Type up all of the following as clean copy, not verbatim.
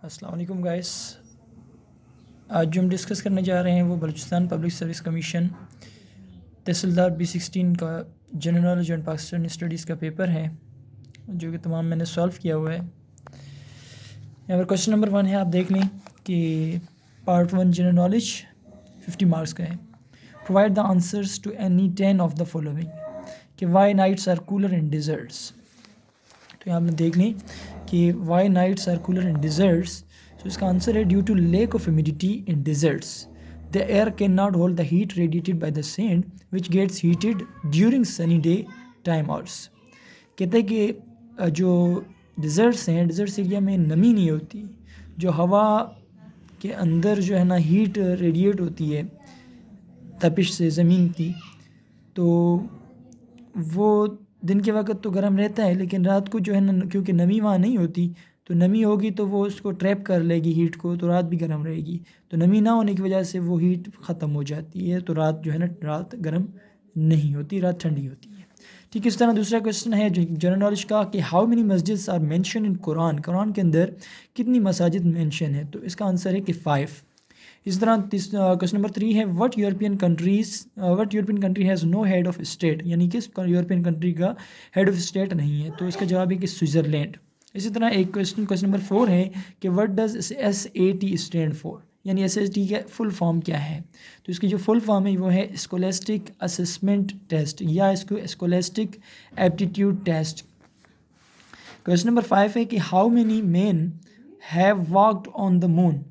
अस्सलाम वालेकुम गाइस। आज जो हम डिस्कस करने जा रहे हैं वो बलूचिस्तान पब्लिक सर्विस कमीशन तहसीलदार B16 का general knowledge and Pakistani studies का पेपर है जो कि तमाम मैंने सॉल्व किया हुआ है। यहाँ पर क्वेश्चन नंबर 1 है, आप देख लें कि पार्ट 1 जनरल नॉलेज 50 मार्क्स का है। Provide the answers to any 10 of the following कि why nights are cooler in deserts. तो यहाँ आपने देख लें कि why nights are cooler in deserts, तो इसका आंसर है due to lack of humidity in deserts the air can not hold the heat radiated by the sand which gets heated during sunny day time hours. कहते हैं कि जो desserts हैं, desserts area में नमी नहीं होती, जो हवा के अंदर जो है ना हीट रेडिएट होती है तपिश से ज़मीन की, तो वो दिन के वक्त तो गर्म रहता है, लेकिन रात को जो है ना क्योंकि नमी वहाँ नहीं होती, तो नमी होगी तो वो उसको ट्रैप कर लेगी हीट को, तो रात भी गर्म रहेगी। तो नमी ना होने की वजह से वो हीट ख़त्म हो जाती है, तो रात जो है ना रात गर्म नहीं होती, रात ठंडी होती है। ठीक इस तरह दूसरा क्वेश्चन है जनरल नॉलेज का कि हाउ मेनी मस्जिद्स are mention in Quran, Quran के अंदर कितनी मसाजिद मेंशन है, तो इसका आंसर है कि 5। इस तरह क्वेश्चन नंबर 3 है what European country has no head of state, यानी कि यूरोपियन कंट्री का हेड ऑफ स्टेट नहीं है, तो इसका जवाब है कि स्विट्ज़रलैंड। इसी तरह एक क्वेश्चन नंबर 4 है कि what does SAT stand for, यानी SAT का फुल फॉर्म क्या है, तो इसकी जो फुल फॉर्म है वो है स्कोलेस्टिक असेसमेंट टेस्ट या इसको scholastic aptitude test. Question number 5 है कि how many man have walked on the moon,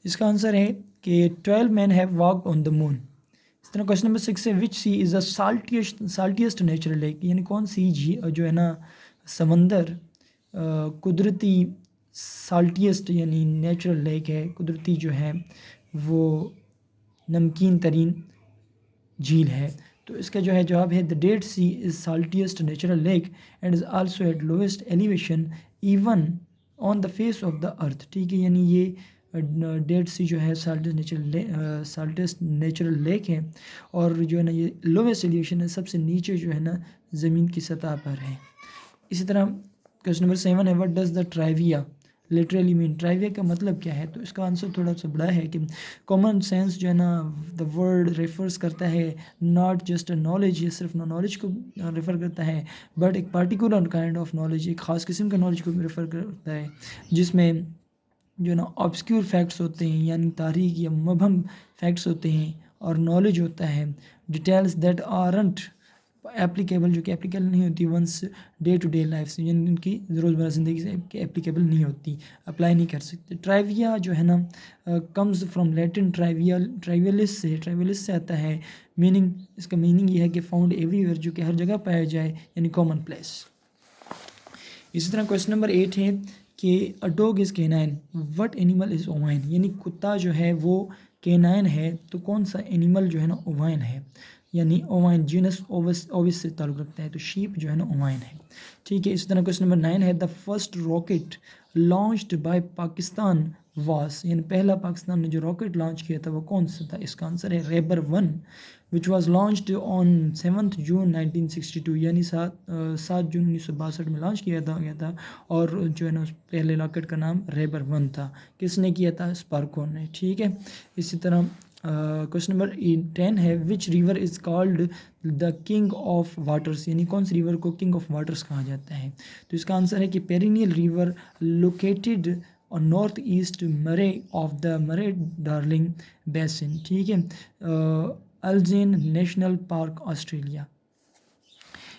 इसका आंसर है कि 12 man have walked on the moon. इस तरह क्वेश्चन नंबर 6 है which sea is the saltiest natural lake, यानी कौन सी झील जो है ना समंदर कुदरती साल्टिएस्ट यानी नेचुरल लेक है, कुदरती जो है वो नमकीन तरीन झील है, तो इसका जो है जवाब है the Dead Sea is saltiest natural lake and is also at lowest elevation even on the face of the earth. ठीक है, यानी ये डेड सी जो है साल्टेस्ट नेचुरल लेक है, और जो है ना ये लोवेस्ट एलिवेशन है, सबसे नीचे जो है ना ज़मीन की सतह पर है। इसी तरह क्वेश्चन नंबर 7 है what does the trivia literally mean, trivia का मतलब क्या है, तो इसका आंसर थोड़ा सा बड़ा है कि कॉमन सेंस जो है ना द वर्ड रेफर्स करता है नॉट जस्ट अ नॉलेज, ये सिर्फ नॉलेज को रेफ़र करता है, बट एक पार्टिकुलर काइंड ऑफ नॉलेज, एक ख़ास किस्म का नॉलेज को रेफ़र करता है, जिसमें जो ना ऑब्सक्यूर फैक्ट्स होते हैं यानी तारीख या मबहम फैक्ट्स होते हैं, और नॉलेज होता है डिटेल्स दैट आरंट एप्लीकेबल, जो कि एप्लीकेबल नहीं होती one's day to day life से, यानी उनकी रोज़मर्रा ज़िंदगी से एप्लीकेबल नहीं होती, अप्लाई नहीं कर सकते। ट्राइविया जो है ना कम्स फ्रॉम लैटिन ट्राइवियलिस से आता है। मीनिंग, इसका मीनिंग ये है कि फाउंड एवरीवेयर, जो कि हर जगह पाया जाए, यानी कॉमन प्लेस। इसी तरह क्वेश्चन नंबर 8 है कि a dog is canine what animal is ovine, यानी कुत्ता जो है वो कैनाइन है, तो कौन सा एनिमल जो है ना ओवाइन है, यानी ओवाइन जीनस ओविस से ताल्लुक़ रखता है, तो शीप जो है ना ओवाइन है। ठीक है, इस तरह क्वेश्चन नंबर 9 है the first rocket launched by Pakistan वास, यानी पहला पाकिस्तान ने जो रॉकेट लॉन्च किया था वो कौन सा था, इसका आंसर है rebar 1 which was launched on 7 जून 1962, यानी 7 जून 1962 में लॉन्च किया गया था, और जो है ना उस पहले रॉकेट का नाम रेबर 1 था। किसने किया था, स्पार्कोन ने। ठीक है, इसी तरह क्वेश्चन नंबर 10 है which river is called the king of waters, यानी कौन सी रिवर को किंग ऑफ वाटर्स कहा जाता है, तो इसका आंसर है कि पेरिनियल रिवर लोकेटेड और नॉर्थ ईस्ट मरे ऑफ द मरे डार्लिंग बेसिन। ठीक है, अल्जेन नेशनल पार्क ऑस्ट्रेलिया।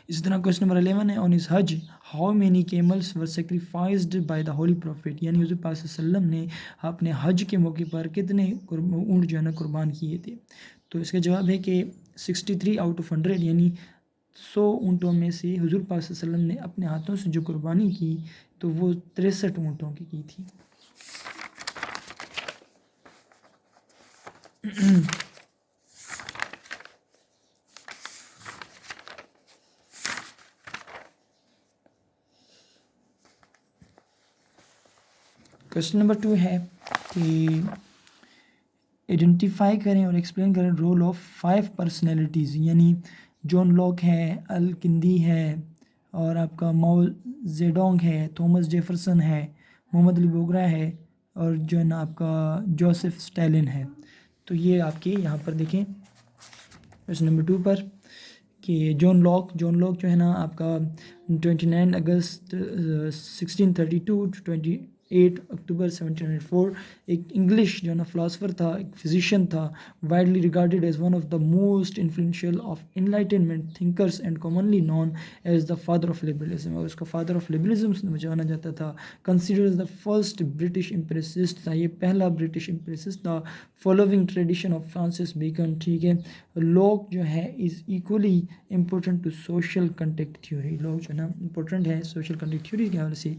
इसी तरह क्वेश्चन नंबर 11 है ऑन इस हज how many camels were sacrificed by the holy prophet, यानी हुज़ूर पाक सल्लल्लाहु अलैहि वसल्लम ने अपने हज के मौके पर कितने ऊँट जो है ना कुर्बान किए थे, तो इसका जवाब है कि 63 आउट ऑफ 100, यानी 100 ऊँटों में से हुज़ूर पाक सल्लल्लाहु अलैहि वसल्लम ने अपने हाथों से जो कुर्बानी की तो वो 63 ऊँटों की थी। क्वेश्चन नंबर 2 है कि आइडेंटिफाई करें और एक्सप्लेन करें रोल ऑफ 5 पर्सनैलिटीज़, यानी जॉन लॉक है, अल किंदी है, और आपका माओ जेडोंग है, थॉमस जेफरसन है, मोहम्मद अली बोगरा है, और जो है ना आपका जोसेफ स्टालिन है। तो ये आपके यहाँ पर देखें क्वेश्चन नंबर 2 पर कि जॉन लॉक जो है ना आपका 29 अगस्त 1632 टू 28 अक्टूबर 1704 एक इंग्लिश जो है ना फ़िलासफ़र था, एक फिजिशियन था, widely regarded as one of the most influential of enlightenment thinkers and commonly known as the father of liberalism, और उसका फादर ऑफ लिबरलिज्म जाना जाता था। Considers the first British empiricist था, ये पहला ब्रिटिश इम्प्रेसिस्ट था, following tradition of Francis Bacon. ठीक है, लॉक जो है is equally important to social contract theory, Locke जो है ना इम्पोर्टेंट है सोशल कंटेक्ट थ्योरी के हवाले से।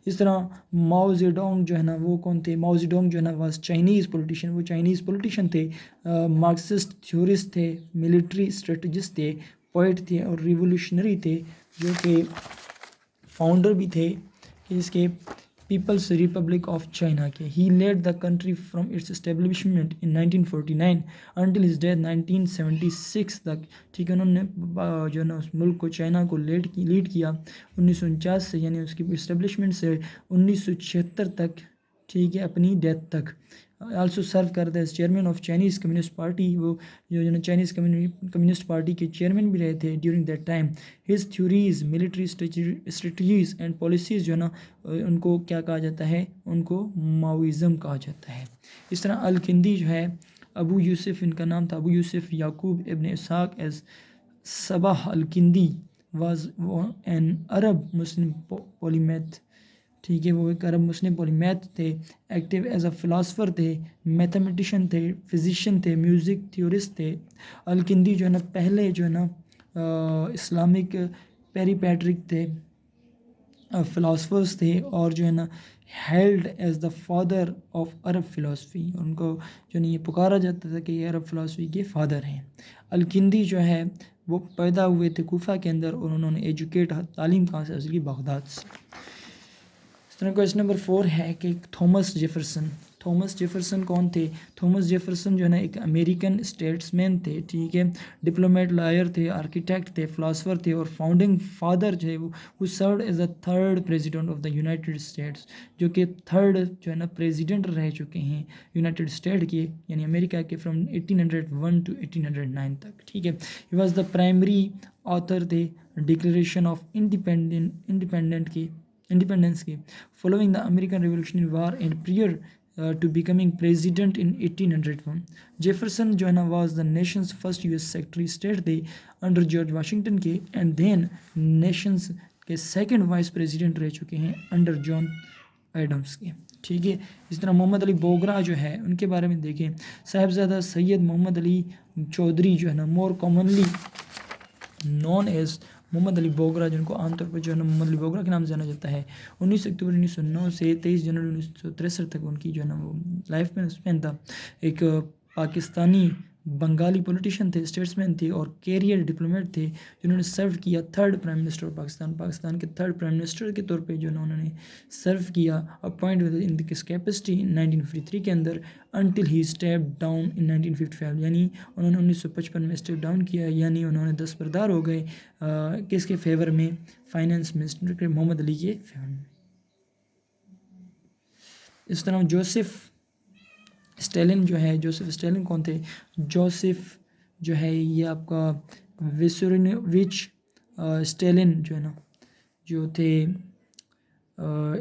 इस तरह माओ जेडोंग जो है ना वो कौन थे, माओ जेडोंग जो है ना वाज चाइनीज़ पॉलिटिशियन, वो चाइनीज़ पॉलिटिशियन थे, मार्क्सिस्ट थ्योरिस्ट थे, मिलिट्री स्ट्रेटजिस्ट थे, पोइट थे और रिवोल्यूशनरी थे, जो कि फाउंडर भी थे इसके पीपल्स रिपब्लिक ऑफ चाइना के। He led the country from its establishment in 1949 until his death 1976 तक। ठीक है, उन्होंने जो है ना उस मुल्क को, चाइना को लीड किया 1949 से, यानी उसकी इस्टेब्लिशमेंट से 1976 तक। ठीक है, अपनी डेथ तक। आल्सो सर्व करते हैं chairman of Chinese communist party, वो जो ना चाइनीज़ कम्युनिस्ट पार्टी के चेयरमैन भी रहे थे during that time. His theories, military strategies and policies जो है ना उनको क्या कहा जाता है, उनको माओइज़्म कहा जाता है। इस तरह अल-किंदी जो है, अबू यूसुफ इनका नाम था, Abu Yusuf Yaqub ibn Ishaq as Sabbah al-Kindi was an Arab Muslim polymath. ठीक है, वो एक अरब मुस्लिम पॉलीमैथ थे, एक्टिव एज अ फ़िलासफ़र थे, मैथमेटिशियन थे, फिजिशियन थे, म्यूज़िक थ्योरिस्ट थे। अल-किंदी जो है ना पहले जो है ना इस्लामिक पेरीपैट्रिक थे, फ़िलासफ़र्स थे, और जो है ना held as the father of Arab philosophy, उनको जो नहीं ये पुकारा जाता था कि ये अरब फ़िलासफ़ी के फ़ादर हैं। अल-किंदी जो है वो पैदा हुए थे कूफा के अंदर, और उन्होंने एजुकेट तालीम कहाँ से हासिल की, बगदाद से। इस तरह क्वेश्चन नंबर 4 है कि थॉमस जेफरसन कौन थे। थॉमस जेफरसन जो है ना एक अमेरिकन स्टेट्समैन थे। ठीक है, डिप्लोमेट, लॉयर थे, आर्किटेक्ट थे, फ़िलासफ़र थे, और फाउंडिंग फादर जो है वो served as the third president of the United States, जो कि थर्ड जो है ना प्रेसिडेंट रह चुके हैं यूनाइटेड स्टेट के, यानी अमेरिका के, फ्रॉम 1801 टू 1809 तक। ठीक है, he was the primary author थे डिक्लेरेशन ऑफ इंडिपेंडेंस की, following the American Revolutionary War and prior to becoming president in 1801. Jefferson जो है ना was the nation's first US secretary state थे अंडर जॉर्ज वाशिंगटन के, एंड देन नेशंस के second vice president रह चुके हैं अंडर जॉन एडम्स के। ठीक है, इस तरह मोहम्मद अली बोगरा जो है उनके बारे में देखें, साहिबजादा सैयद मोहम्मद अली चौधरी जो है ना more commonly known as Mohammad Ali Bogra, जिनको आमतौर पर जो है ना मोहम्मद अली बोगरा के नाम से जाना जाता है, 19 अक्टूबर 1909 से 23 जनवरी 1963 तक उनकी जो है ना वो लाइफ में स्पेन था। एक पाकिस्तानी बंगाली पॉलिटिशियन थे, स्टेट्समैन थे, और कैरियर डिप्लोमेट थे, जिन्होंने सर्व किया third prime minister of Pakistan के थर्ड प्राइम मिनिस्टर के तौर पे जो है ना उन्होंने सर्व किया, अपॉइंट इन दिस कैपेसिटी 1953 के अंदर, until he step down in 1955, यानी उन्होंने 1955 में स्टेप डाउन किया, यानी उन्होंने दस्तबरदार हो गए किसके फेवर में, फाइनेंस मिनिस्टर मोहम्मद अली के फेवर में। इस तरह जोसेफ स्टालिन कौन थे। जोसेफ जो है ये आपका विसुरिनोविच स्टालिन जो है ना जो थे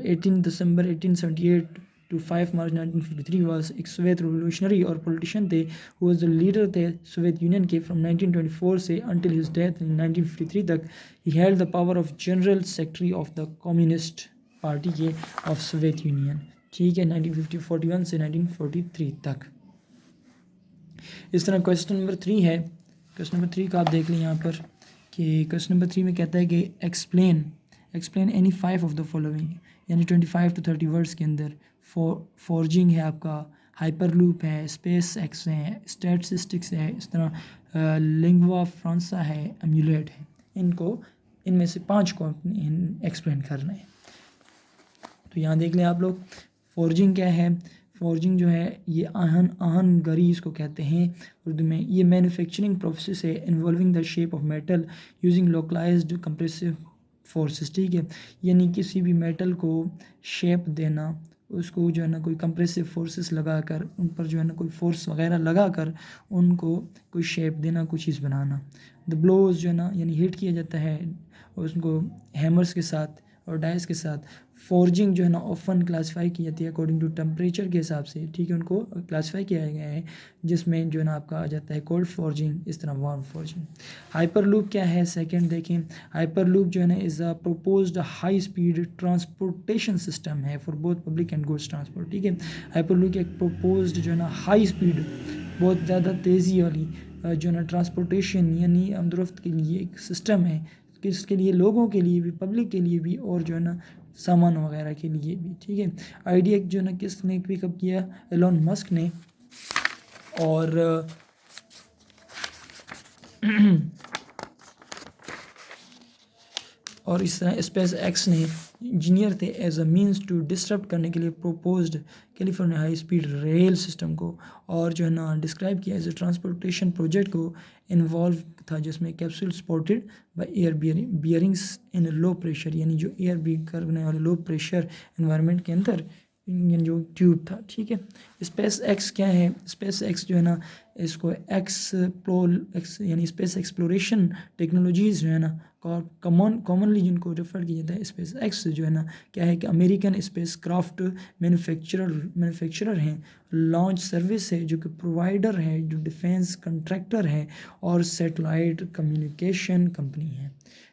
18 दिसंबर 1878 टू 5 मार्च 1953 वाज एक सोवियत रिवोल्यूशनरी और पॉलिटिशियन थे, हु वाज द लीडर थे सोवियत यूनियन के फ्रॉम 1924 से अंटिल हिज डेथ इन 1953 तक। He held the power of general secretary of the communist party के ऑफ सोवियत यूनियन। ठीक है, 1941 से 1943 तक। इस तरह क्वेश्चन नंबर 3 है, क्वेश्चन नंबर 3 का आप देख लें यहाँ पर कि क्वेश्चन नंबर 3 में कहता है कि explain any 5 of the following, यानी 25 to 30 वर्ड्स के अंदर। फॉर्जिंग है आपका, हाइपरलूप है, स्पेस एक्स है, स्टैटिस्टिक्स है, इस तरह लिंग्वा फ्रांसा है, एम्यूलेट है। इनमें से 5 को एक्सप्लेन करना है। तो यहाँ देख लें आप लोग, फॉर्जिंग क्या है। फॉर्जिंग जो है ये आहन गरी इसको कहते हैं उर्दू में। ये मैन्युफैक्चरिंग प्रोसेस है involving the shape of metal using localised compressive forces. ठीक है, यानी किसी भी मेटल को शेप देना, उसको जो है ना कोई कंप्रेसिव फोर्सेस लगा कर, उन पर जो है ना कोई फोर्स वगैरह लगा कर उनको कोई शेप देना, कोई चीज़ बनाना। द ब्लोज जो है ना यानी हिट किया जाता है उसको हैमर्स के साथ और डाइस के साथ। फोर्जिंग जो है ना ऑफन क्लासीफाई की जाती है अकॉर्डिंग टू टेम्परेचर के हिसाब से, ठीक है, उनको क्लासीफाई किया गया है, जिसमें जो है ना आपका आ जाता है कोल्ड फोर्जिंग, इस तरह वार्म फोर्जिंग। हाइपर लूप क्या है, सेकंड देखें। हाइपर लूप जो है ना is a proposed high speed transportation system है for both public and goods transport, ठीक है। हाइपर लूप एक प्रोपोज्ड जो है ना हाई स्पीड, बहुत ज़्यादा तेज़ी वाली जो है ना ट्रांसपोर्टेशन यानी आमदोरफ्त के लिए एक सिस्टम है, किसके लिए, लोगों के लिए भी, पब्लिक के लिए भी, और जो है ना सामान वगैरह के लिए भी, ठीक है। आइडिया जो है ना किसने पिकअप किया, एलोन मस्क ने, और और इस तरह स्पेस एक्स ने इंजीनियर थे as a means to disturb करने के लिए proposed California high speed rail system को, और जो है ना डिस्क्राइब किया एज ए ट्रांसपोर्टेशन प्रोजेक्ट को इन्वॉल्व था, जिसमें capsule supported by air bearings in low pressure, यानी जो एयर बियर करने वाले लो प्रेशर एनवायरनमेंट के अंदर जो ट्यूब था, ठीक है। स्पेस एक्स क्या है, स्पेस एक्स जो है ना इसको एक्स यानी स्पेस एक्सप्लोरेशन टेक्नोलॉजीज़ जो है ना कॉमनली जिनको रेफर किया जाता है स्पेस एक्स जो है ना क्या है कि अमेरिकन स्पेस क्राफ्ट मैन्युफैक्चरर हैं, लॉन्च सर्विस है जो कि प्रोवाइडर है, जो डिफेंस कंट्रैक्टर है, और सैटेलाइट कम्युनिकेशन कंपनी है।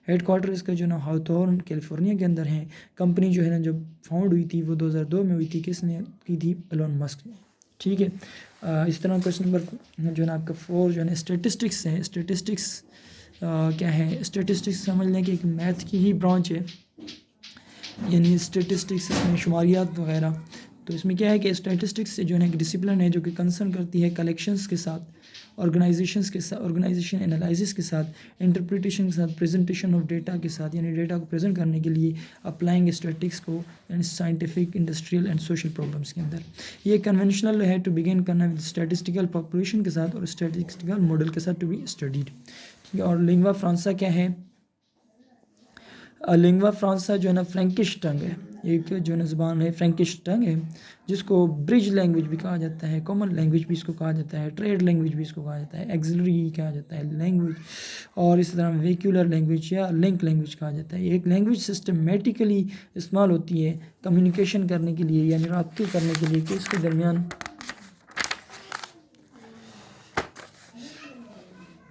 हेडक्वार्टर इसका जो ना हाउथॉर्न कैलिफोर्निया के अंदर है। कंपनी जो है ना जब फाउंड हुई थी वो 2002 में हुई थी, किसने की थी, एलोन मस्क ने, ठीक है। इस तरह क्वेश्चन नंबर जो है ना आपका 4 जो है ना स्टेटिस्टिक्स है। स्टेटिस्टिक्स क्या है, स्टेटिस्टिक्स समझ लें कि एक मैथ की ही ब्रांच है, यानी स्टेटिस्टिक्स में शुमारियात वगैरह। तो इसमें क्या है कि स्टैटिस्टिक्स से जो है एक डिसिप्लिन है जो कि कंसर्न करती है कलेक्शंस के साथ, ऑर्गेनाइजेशंस के साथ, ऑर्गेनाइजेशन एनालिसिस के साथ, इंटरप्रिटेशन के साथ, प्रेजेंटेशन ऑफ डेटा के साथ, यानी डेटा को प्रेजेंट करने के लिए अप्लाइंग स्टैटिस्टिक्स को यानी scientific, industrial and social problems के अंदर। ये कन्वेंशनल है टू बिगिन करना विद स्टैटिस्टिकल पॉपुलेशन के साथ और स्टैटिस्टिकल मॉडल के साथ टू बी स्टडीड, ठीक है। और लिंग्वा फ्रांसा क्या है, लिंग्वा फ्रांसा जो है ना फ्रैंकिश टंग है, एक जो है ना ज़बान है फ्रैंकिश टंग है, जिसको ब्रिज लैंग्वेज भी कहा जाता है, कॉमन लैंग्वेज भी इसको कहा जाता है, ट्रेड लैंग्वेज भी इसको कहा जाता है, एक्सिलरी कहा जाता है लैंग्वेज, और इस तरह वेहिकुलर लैंग्वेज या लिंक लैंग्वेज कहा जाता है। एक लैंग्वेज सिस्टमेटिकली इस्तेमाल होती है कम्युनिकेशन करने के लिए, यानी राब्ते करने के लिए, कि इसके दरमियान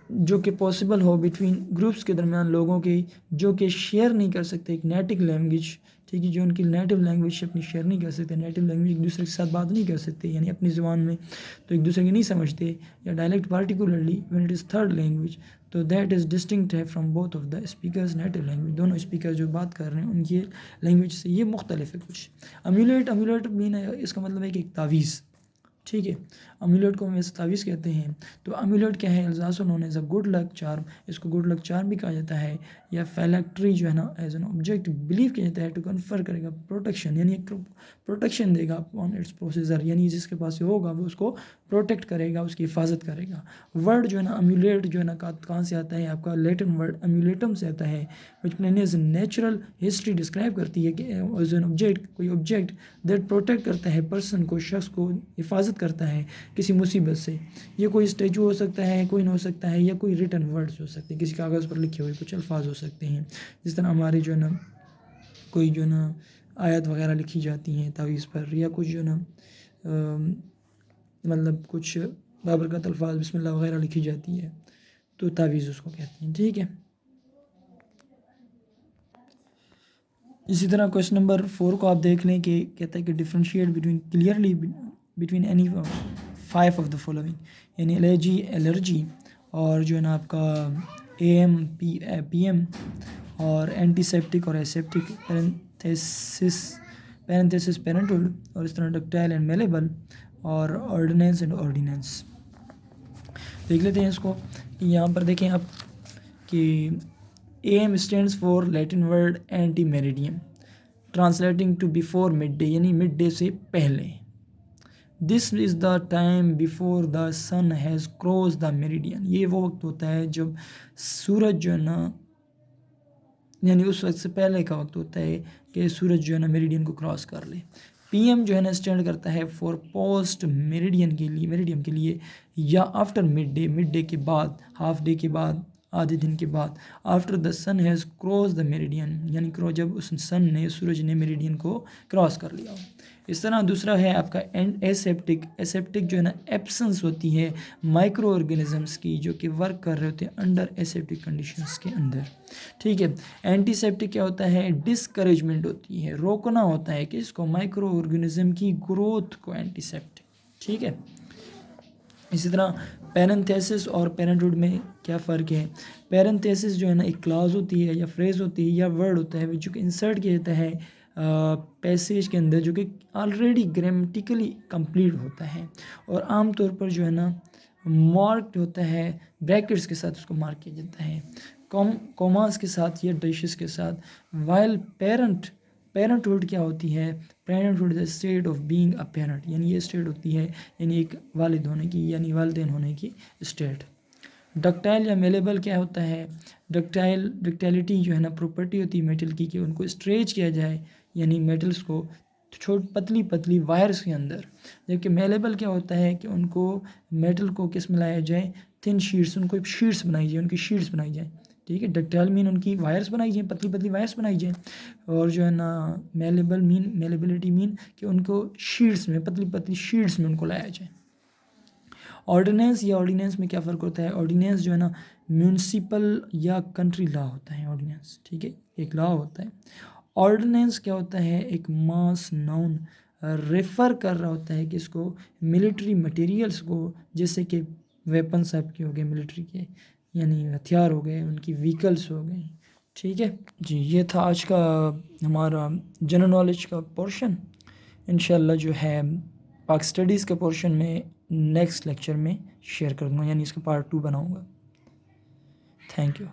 जो कि पॉसिबल हो बिटवीन ग्रुप्स के दरमियान, लोगों की जो कि शेयर नहीं कर सकते एक नेटिव लैंग्वेज, ठीक है, जो उनकी नेटिव लैंग्वेज अपनी शेयर नहीं कर सकते, नेटिव लैंग्वेज एक दूसरे के साथ बात नहीं कर सकते, यानी अपनी ज़ुबान में तो एक दूसरे की नहीं समझते, या dialect particularly when it is third language, तो दैट इज़ डिस्टिंक्ट है from both of the speakers native language. दोनों स्पीकर जो बात कर रहे हैं उनकी लैंग्वेज से ये मुख्तलिफ है कुछ। अम्यूलेट मीन है, इसका मतलब है कि एक तावीज़, ठीक है। अम्यूलेट को हम ऐसे तावीज़ कहते हैं। तो अम्यूलेट क्या है, also known as a good luck charm, इसको गुड लक चार्म भी कहा जाता है, या फैलेक्ट्री जो है ना एज एन ऑब्जेक्ट बिलीव किया जाता है टू कन्फर करेगा प्रोटेक्शन, यानी एक प्रोटेक्शन देगा ऑन इट्स प्रोसेसर, यानी जिसके पास ये होगा वो उसको प्रोटेक्ट करेगा, उसकी हिफाजत करेगा। वर्ड जो है ना अम्यूलेट जो है ना कहाँ से आता है, आपका लैटिन वर्ड अम्यूलेटम से आता है, विच एज नेचुरल हिस्ट्री डिस्क्राइब करती है कि एज एन ऑब्जेक्ट, कोई ऑब्जेक्ट दैट प्रोटेक्ट करता है पर्सन को, शख्स को हिफाजत करता है किसी मुसीबत से। ये कोई स्टैचू हो सकता है, कोई हो सकता है, या कोई रिटन वर्ड्स हो सकते हैं, किसी कागज़ पर लिखे हुए कुछ अल्फाज हो सकते हैं, जिस तरह हमारे जो है ना कोई जो ना आयत वगैरह लिखी जाती हैं तावीज़ पर, या कुछ जो ना मतलब कुछ बाबरकत अल्फाज बिस्मिल्लाह वगैरह लिखी जाती है, तो तावीज़ उसको कहते हैं, ठीक है। इसी तरह क्वेश्चन नंबर 4 को आप देख लें कि कहता है कि differentiate between clearly between any 5 of the following, यानी एलर्जी और जो है ना आपका AM PM और एंटीसेप्टिक और एसेप्टिक, पैरेंथेसिस पेरेंटहुड, और इस तरह डक्टाइल एंड मेलेबल, और ऑर्डिनेंस एंड ऑर्डिनेंस। देख लेते हैं इसको कि यहाँ पर देखें आप कि AM stands for Latin word ante meridiem, translating to before midday, यानी मिड डे से पहले। This is the time before the sun has cross the meridian, ये वो वक्त होता है जब सूरज जो है ना, यानी उस वक्त से पहले का वक्त होता है कि सूरज जो है ना मेरिडियन को क्रॉस कर ले। PM जो है ना स्टैंड करता है फॉर पोस्ट मेरिडियन के लिए या आफ्टर मिड डे के बाद, हाफ डे के बाद, आधे दिन के बाद, after the sun has cross the meridian, यानी जब उस सूरज ने मेरिडियन को क्रॉस कर लिया हो। इस तरह दूसरा है आपका एसेप्टिक जो है ना एब्सेंस होती है माइक्रो ऑर्गेनिजम्स की जो कि वर्क कर रहे होते हैं अंडर एसेप्टिक कंडीशंस के अंदर। ठीक है। एंटीसेप्टिक क्या होता है, डिस्करेजमेंट होती है, रोकना होता है कि इसको माइक्रो ऑर्गेनिज्म की ग्रोथ को, एंटीसेप्टिक। ठीक है। इसी तरह पैरेंथेसिस और पेरेंटहुड में क्या फ़र्क है। पैरेंथेसिस जो है ना एक क्लास होती है या फ्रेज़ होती है या वर्ड होता है जो कि इंसर्ट किया जाता है पैसेज के अंदर, जो कि ऑलरेडी ग्रामेटिकली कंप्लीट होता है और आमतौर पर जो है ना मार्क्ड होता है, ब्रैकेट्स के साथ उसको मार्क किया जाता है, कॉमास के साथ या डैशेस के साथ। वाइल पेरेंटहुड क्या होती है, parenthood the state of being a parent, यानी ये स्टेट होती है यानी एक वालिद होने की, यानी वालिदैन होने की स्टेट। डक्टाइल या मेलेबल क्या होता है, डक्टाइलिटी जो है ना प्रॉपर्टी होती है मेटल की कि उनको स्ट्रेच किया जाए, यानी मेटल्स को पतली पतली वायर्स के अंदर। जबकि मेलेबल क्या होता है कि उनको मेटल को किस में लाया जाए, थिन शीट्स, उनको शीट्स बनाई जाए, उनकी शीट्स बनाई जाए। ठीक है। डक्टाइल मीन उनकी वायर्स बनाई जाए, पतली पतली वायर्स बनाई जाए, और जो है ना मेलेबिलिटी मीन कि उनको शीट्स में, पतली पतली शीट्स में उनको लाया जाए। ऑर्डिनेंस या ऑर्डिनेंस में क्या फ़र्क होता है, ऑर्डिनेंस जो है ना म्यूनसिपल या कंट्री लॉ होता है ऑर्डिनेंस। ठीक है, एक लॉ होता है। ऑर्डिनेंस क्या होता है, एक मास नाउन रेफ़र कर रहा होता है कि इसको मिलिट्री मटेरियल्स को, जैसे कि वेपन्स आपके हो गए मिलिट्री के, यानी हथियार हो गए, उनकी व्हीकल्स हो गई। ठीक है जी, ये था आज का हमारा जनरल नॉलेज का पोर्शन। इंशाल्लाह जो है पाक स्टडीज़ के पोर्शन में नेक्स्ट लेक्चर में शेयर करूँगा, यानी इसका पार्ट 2 बनाऊँगा। Thank you.